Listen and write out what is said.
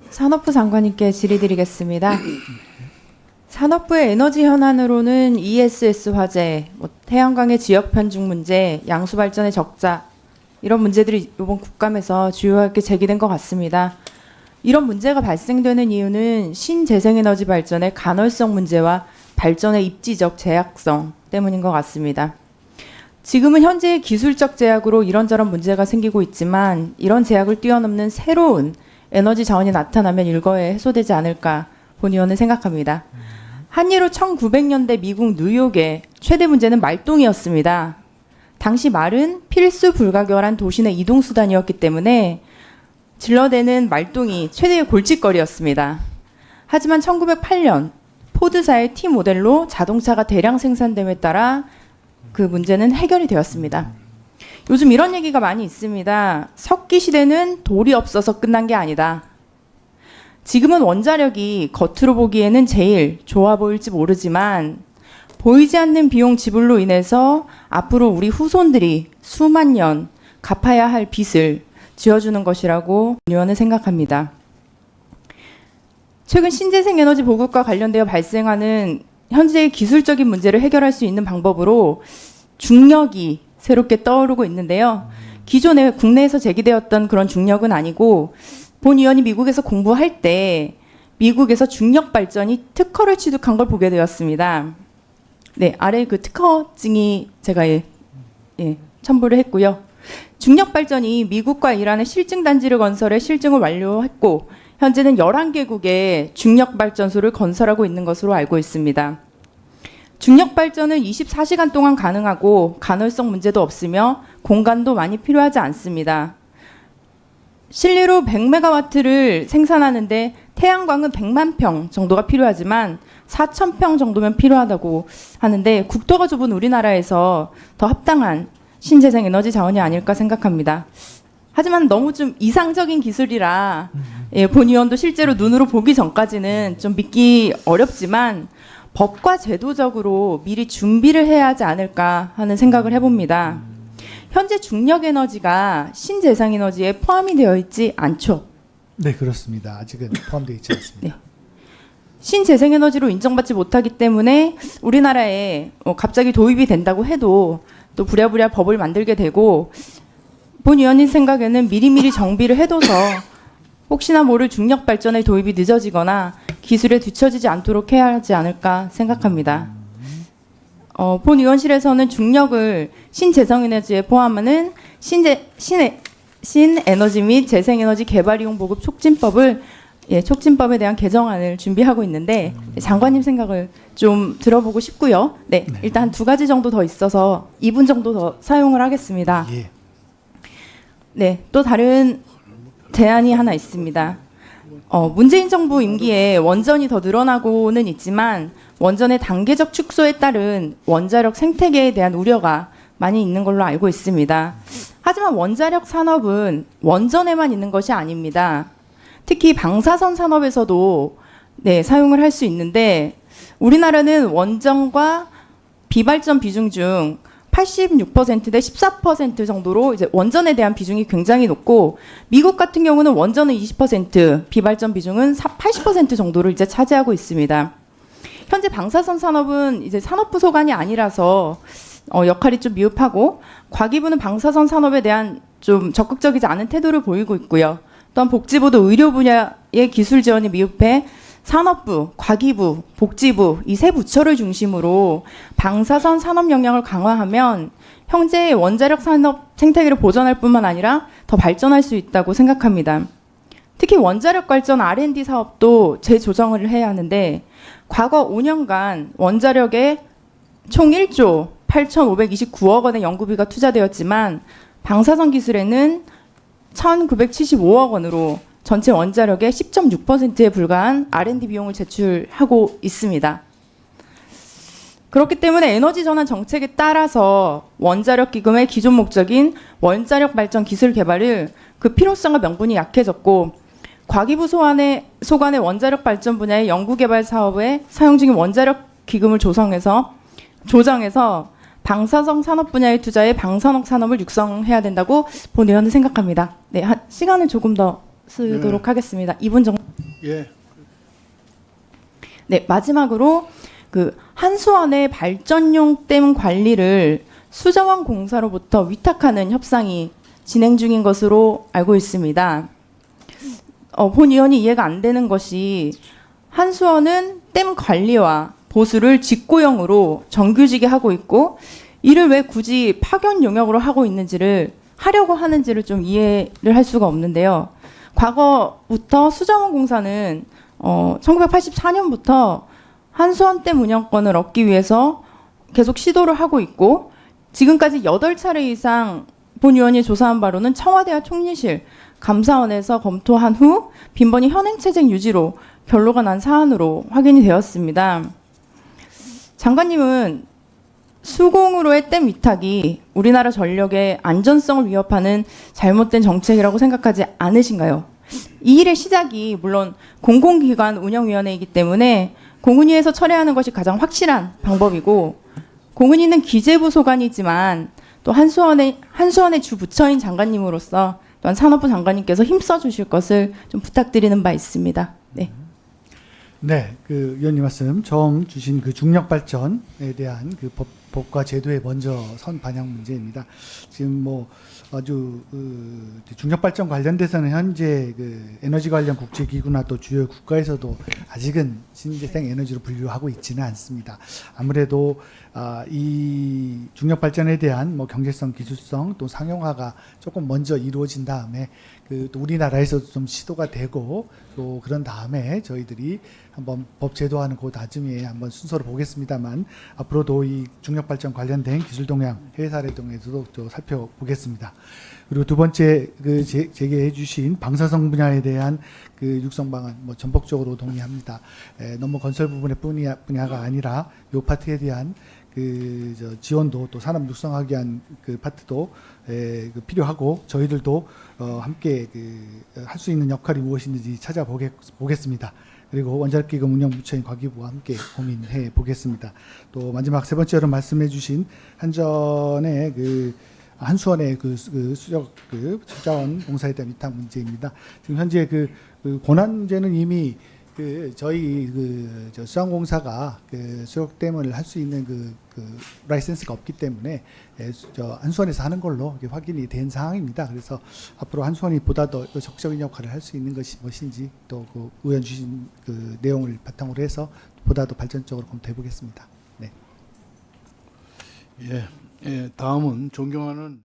산업부 장관님께 질의드리겠습니다. 산업부의 에너지 현안으로는 ESS 화재, 태양광의 지역 편중 문제, 양수 발전의 적자 이런 문제들이 이번 국감에서 주요하게 제기된 것 같습니다. 이런 문제가 발생되는 이유는 신재생에너지 발전의 간헐성 문제와 발전의 입지적 제약성 때문인 것 같습니다. 지금은 현재의 기술적 제약으로 이런저런 문제가 생기고 있지만 이런 제약을 뛰어넘는 새로운 에너지 자원이 나타나면 일거에 해소되지 않을까 본 의원은 생각합니다. 한예로 1900년대 미국 뉴욕의 최대 문제는 말동이었습니다. 당시 말은 필수 불가결한 도시 내 이동수단이었기 때문에 질러대는 말동이 최대의 골칫거리였습니다. 하지만 1908년 포드사의 T 모델로 자동차가 대량 생산됨에 따라 그 문제는 해결이 되었습니다. 요즘 이런 얘기가 많이 있습니다. 석기 시대는 돌이 없어서 끝난 게 아니다. 지금은 원자력이 겉으로 보기에는 제일 좋아 보일지 모르지만 보이지 않는 비용 지불로 인해서 앞으로 우리 후손들이 수만 년 갚아야 할 빚을 지어주는 것이라고 의원은 생각합니다. 최근 신재생에너지 보급과 관련되어 발생하는 현재의 기술적인 문제를 해결할 수 있는 방법으로 중력이 새롭게 떠오르고 있는데요. 기존에 국내에서 제기되었던 그런 중력은 아니고 본 의원이 미국에서 공부할 때 미국에서 중력 발전이 특허를 취득한 걸 보게 되었습니다. 네, 아래 그 특허증이 제가 첨부를 했고요. 중력 발전이 미국과 이란의 실증 단지를 건설해 실증을 완료했고 현재는 11개국에 중력 발전소를 건설하고 있는 것으로 알고 있습니다. 중력 발전은 24시간 동안 가능하고 간헐성 문제도 없으며 공간도 많이 필요하지 않습니다. 실리로 100메가와트를 생산하는데 태양광은 100만 평 정도가 필요하지만 4,000평 정도면 필요하다고 하는데 국토가 좁은 우리나라에서 더 합당한 신재생 에너지 자원이 아닐까 생각합니다. 하지만 너무 좀 이상적인 기술이라 본 의원도 실제로 눈으로 보기 전까지는 좀 믿기 어렵지만 법과 제도적으로 미리 준비를 해야 하지 않을까 하는 생각을 해봅니다. 현재 중력 에너지가 신재생 에너지에 포함이 되어 있지 않죠? 네, 그렇습니다. 아직은 포함되어 있지 않습니다. 네. 신재생 에너지로 인정받지 못하기 때문에 우리나라에 갑자기 도입이 된다고 해도 또 부랴부랴 법을 만들게 되고 본 의원님 생각에는 미리미리 정비를 해둬서 혹시나 모를 중력 발전의 도입이 늦어지거나 기술에 뒤처지지 않도록 해야 하지 않을까 생각합니다. 본 의원실에서는 중력을 신재생에너지에 포함하는 신에너지 및 재생에너지 개발이용 보급 촉진법을 촉진법에 대한 개정안을 준비하고 있는데 장관님 생각을 좀 들어보고 싶고요. 네, 일단 2가지 정도 더 있어서 2분 정도 더 사용을 하겠습니다. 예. 네, 또 다른 제안이 하나 있습니다. 문재인 정부 임기에 원전이 더 늘어나고는 있지만 원전의 단계적 축소에 따른 원자력 생태계에 대한 우려가 많이 있는 걸로 알고 있습니다. 하지만 원자력 산업은 원전에만 있는 것이 아닙니다. 특히 방사선 산업에서도 사용을 할 수 있는데 우리나라는 원전과 비발전 비중 중 86%대 14% 정도로 이제 원전에 대한 비중이 굉장히 높고 미국 같은 경우는 원전은 20%, 비발전 비중은 80% 정도를 이제 차지하고 있습니다. 현재 방사선 산업은 이제 산업부 소관이 아니라서 역할이 좀 미흡하고 과기부는 방사선 산업에 대한 좀 적극적이지 않은 태도를 보이고 있고요. 또한 복지부도 의료 분야의 기술 지원이 미흡해 산업부, 과기부, 복지부 이 세 부처를 중심으로 방사선 산업 역량을 강화하면 현재의 원자력 산업 생태계를 보존할 뿐만 아니라 더 발전할 수 있다고 생각합니다. 특히 원자력 발전 R&D 사업도 재조정을 해야 하는데 과거 5년간 원자력에 총 1조 8,529억 원의 연구비가 투자되었지만 방사선 기술에는 1,975억 원으로 전체 원자력의 10.6%에 불과한 R&D 비용을 제출하고 있습니다. 그렇기 때문에 에너지 전환 정책에 따라서 원자력 기금의 기존 목적인 원자력 발전 기술 개발을 그 필요성과 명분이 약해졌고 과기부 소관의 원자력 발전 분야의 연구개발 사업에 사용 중인 원자력 기금을 조정해서 방사성 산업 분야에 투자해 방산업 산업을 육성해야 된다고 본 의원은 생각합니다. 네, 시간을 조금 더 쓰도록 하겠습니다. 2분 정도. 예. 네, 마지막으로 그 한수원의 발전용 댐 관리를 수자원 공사로부터 위탁하는 협상이 진행 중인 것으로 알고 있습니다. 본 의원이 이해가 안 되는 것이 한수원은 댐 관리와 보수를 직고형으로 정규직에 하고 있고 이를 왜 굳이 파견 용역으로 하려고 하는지를 좀 이해를 할 수가 없는데요. 과거부터 수자원 공사는 1984년부터 한수원댐 운영권을 얻기 위해서 계속 시도를 하고 있고 지금까지 8차례 이상 본 의원이 조사한 바로는 청와대와 총리실, 감사원에서 검토한 후 빈번히 현행체제 유지로 결로가 난 사안으로 확인이 되었습니다. 장관님은 수공으로의 댐 위탁이 우리나라 전력의 안전성을 위협하는 잘못된 정책이라고 생각하지 않으신가요? 이 일의 시작이 물론 공공기관 운영위원회이기 때문에 공은위에서 철회하는 것이 가장 확실한 방법이고 공은위는 기재부 소관이지만 또 한수원의 주 부처인 장관님으로서 또한 산업부 장관님께서 힘써 주실 것을 좀 부탁드리는 바 있습니다. 네. 네, 그 위원님 말씀 처음 주신 그 중력 발전에 대한 그 법과 제도에 먼저 선 반영 문제입니다. 지금 뭐 아주 중력 발전 관련돼서는 현재 그 에너지 관련 국제 기구나 또 주요 국가에서도 아직은 신재생 에너지로 분류하고 있지는 않습니다. 아무래도 이 중력 발전에 대한 뭐 경제성, 기술성 또 상용화가 조금 먼저 이루어진 다음에 또 우리나라에서도 좀 시도가 되고 또 그런 다음에 저희들이 한번 법 제도화하는 그 다짐에 한번 순서를 보겠습니다만 앞으로도 이 중력 발전 관련된 기술 동향, 해외 사례 등에서도 또 살펴보겠습니다. 그리고 두 번째 그 제기해 주신 방사성 분야에 대한 그 육성 방안 뭐 전폭적으로 동의합니다. 너무 건설 부분의 분야가 아니라 요 파트에 대한 그 지원도 또 산업 육성하기 위한 그 파트도 그 필요하고 저희들도 함께 할 수 있는 역할이 무엇인지 찾아보겠습니다. 그리고 원자력기금 운영부처인 과기부와 함께 고민해 보겠습니다. 또 마지막 세 번째로 말씀해 주신 한전의 한수원의 수자원 공사에 대한 위탁 문제입니다. 지금 현재 그 고난 문제는 이미 저희 수자원공사가 수역댐을 할 수 있는 라이센스가 없기 때문에 한수원에서 하는 걸로 확인이 된 상황입니다. 그래서 앞으로 한수원이 보다 더 적극적인 역할을 할 수 있는 것이 무엇인지 또 그 의원 주신 그 내용을 바탕으로 해서 보다 더 발전적으로 검토해 보겠습니다. 네. 예, 다음은 존경하는